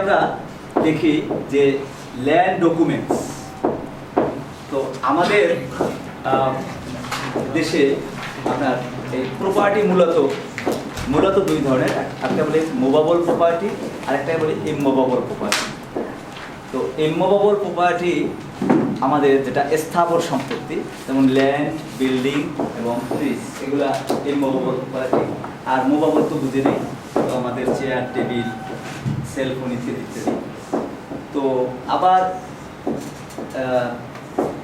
আমরা দেখি যে ল্যান্ড ডকুমেন্টস। তো আমাদের দেশে আপনার এই প্রপার্টি মূলত দুই ধরনের, একটা বলে মুভেবল প্রপার্টি আর একটা বলে ইমমুভেবল প্রপার্টি। তো ইমমুভেবল প্রপার্টি আমাদের যেটা স্থাবর সম্পত্তি, যেমন ল্যান্ড, বিল্ডিং এবং ট্রিজ, এগুলা ইমমুভেবল প্রপার্টি। আর মুভেবল তো বুঝে নেই, তো আমাদের চেয়ার, টেবিল, সেলফোন ইত্যাদি ইত্যাদি। তো আবার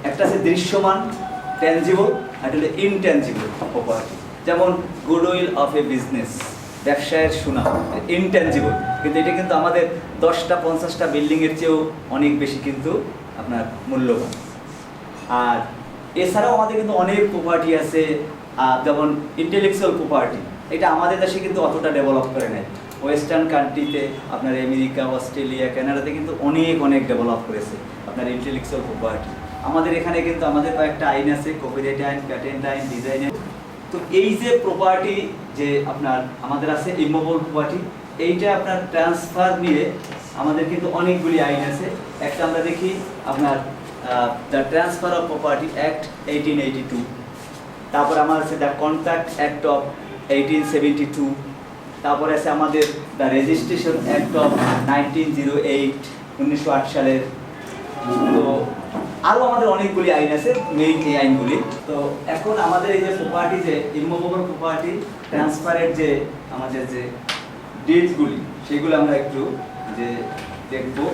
একটা আছে দৃশ্যমান ট্যানজিবল, আর একটা ইনট্যানজিবল প্রপার্টি। যেমন গুডউইল অফ এ বিজনেস, ব্যবসায়ের সুনাম, ইনট্যানজিবল, কিন্তু এটা কিন্তু আমাদের 10টা 50টা বিল্ডিংয়ের চেয়েও অনেক বেশি কিন্তু আপনার মূল্যবান। আর এছাড়াও আমাদের কিন্তু অনেক প্রপার্টি আছে, যেমন ইন্টেলেকচুয়াল প্রপার্টি, এটা আমাদের দেশে কিন্তু অতটা ডেভেলপ করে নেয়। ওয়েস্টার্ন কান্ট্রিতে আপনার আমেরিকা, অস্ট্রেলিয়া, কানাডাতে কিন্তু অনেক ডেভেলপ করেছে আপনার ইন্টেলেকচুয়াল প্রপার্টি। আমাদের এখানে কিন্তু আমাদের কয়েকটা আইন আছে, কপিরাইট আইন, প্যাটেন্ট আইন, ডিজাইন আইন। তো এই যে প্রপার্টি যে আপনার আমাদের আছে ইমমুভেবল প্রপার্টি, এইটা আপনার ট্রান্সফার নিয়ে আমাদের কিন্তু অনেকগুলি আইন আছে। একটা আমরা দেখি আপনার the transfer of property act 1882, তারপর আমার আছে দ্য কন্ট্রাক্ট অ্যাক্ট অফ 1872, তারপরে আছে আমাদের দ্য রেজিস্ট্রেশন অ্যাক্ট অফ 1908, 1908 সালের। তো আরও আমাদের অনেকগুলি আইন আছে, মেইন এই আইনগুলি। তো এখন আমাদের এই যে প্রপার্টি, যে ইমমুভেবল প্রপার্টি ট্রান্সফারের যে আমাদের যে ডিডগুলি, সেগুলো আমরা একটু যে দেখবো।